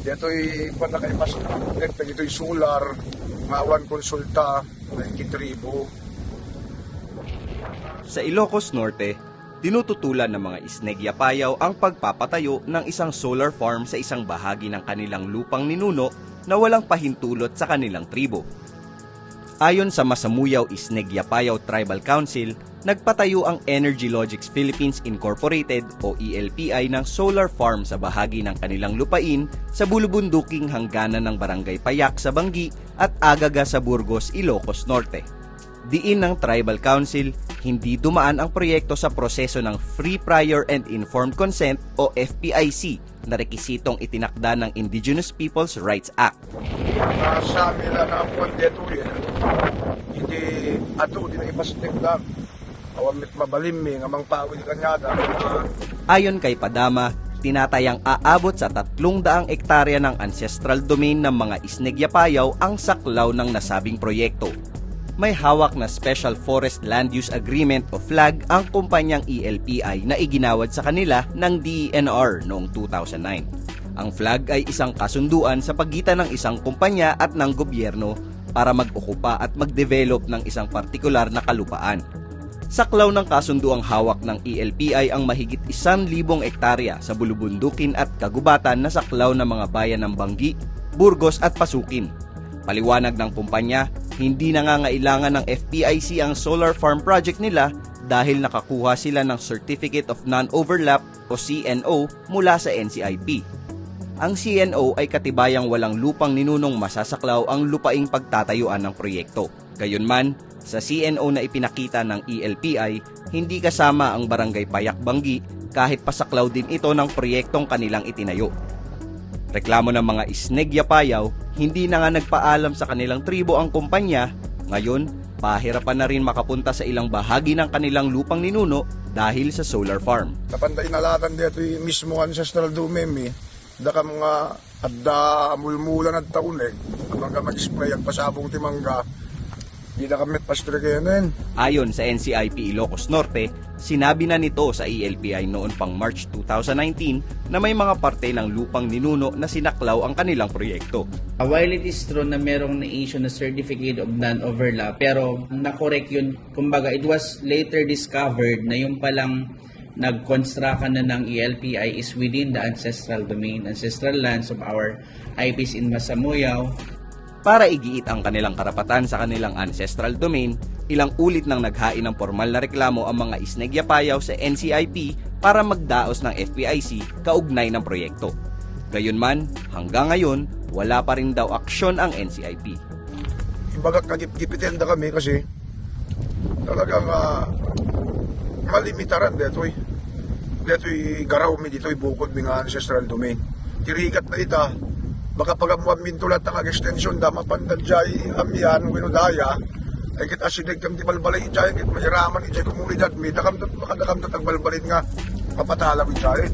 Dito'y panakaipas na dito'y solar, ngawan konsulta, naikitribo. Sa Ilocos Norte, tinututulan ng mga Isneg-Yapayaw ang pagpapatayo ng isang solar farm sa isang bahagi ng kanilang lupang ninuno na walang pahintulot sa kanilang tribo. Ayon sa Masamuyaw Isneg-Yapayaw Tribal Council, nagpatayo ang Energy Logics Philippines Incorporated o ELPI ng solar farm sa bahagi ng kanilang lupain sa bulubunduking hangganan ng Barangay Payak sa Banggi at Agaga sa Burgos, Ilocos Norte. Diin ng Tribal Council, hindi dumaan ang proyekto sa proseso ng Free Prior and Informed Consent o FPIC na rekisitong itinakda ng Indigenous Peoples' Rights Act. Sa amin na ang dito hindi ato, hindi na ipastik lang. Awamit mabalim nga mang pawil kanyada. Ayon kay Padama, tinatayang aabot sa 300 ektarya ng ancestral domain ng mga Isneg-Yapayaw ang saklaw ng nasabing proyekto. May hawak na Special Forest Land Use Agreement o FLAG ang kumpanyang ELPI na iginawad sa kanila ng DENR noong 2009. Ang FLAG ay isang kasunduan sa pagitan ng isang kumpanya at ng gobyerno para mag-okupa at mag-develop ng isang partikular na kalupaan. Saklaw ng kasunduang hawak ng ELPI ang mahigit 1,000 ektarya sa bulubundukin at kagubatan na saklaw ng mga bayan ng Banggi, Burgos at Pasukin. Paliwanag ng kumpanya, hindi nangangailangan ng FPIC ang solar farm project nila dahil nakakuha sila ng Certificate of Non-Overlap o CNO mula sa NCIP. Ang CNO ay katibayang walang lupang ninunong masasaklaw ang lupaing pagtatayuan ng proyekto. Gayunman, sa CNO na ipinakita ng ELPI, hindi kasama ang Barangay Payak Banggi kahit pasaklaw din ito ng proyektong kanilang itinayo. Reklamo ng mga Isneg-Yapayaw, hindi na nga nagpaalam sa kanilang tribo ang kumpanya. Ngayon, pahirapan na rin makapunta sa ilang bahagi ng kanilang lupang ninuno dahil sa solar farm. Napanday nalatan dito mismo ancestral domain daka mga adda mulmulan at taunig. Kapag ka mag-spray ang pasabong timangga, di na kami pastre kayo nun. Ayon sa NCIP Ilocos Norte, sinabi na nito sa ELPI noon pang March 2019 na may mga parte ng lupang ninuno na sinaklaw ang kanilang proyekto. While it is true na merong na-issue na Certificate of Non-Overlap, pero na-correct yun, kumbaga it was later discovered na yung palang nag-construct na ng ELPI is within the ancestral domain, ancestral lands of our IPs in Masamuyaw. Para igiit ang kanilang karapatan sa kanilang ancestral domain, ilang ulit nang naghain ng formal na reklamo ang mga Isneg-Yapayaw sa NCIP para magdaos ng FPIC kaugnay ng proyekto. Gayunman, hanggang ngayon, wala pa rin daw aksyon ang NCIP. Imbaga kagip-gipitin na kami kasi talagang malimitaran dito'y. Dito'y garaw mi dito'y bukod mi nga ancestral domain. Tirikat na ita, baka pagamuan mintulat ang extension da mapandadjay amyan winudaya ay kita sinig kam di balbalay ijay kit mahiraman ijay kumuridad mi dakamtot makadakamtot ang balbalin nga mapatala ijay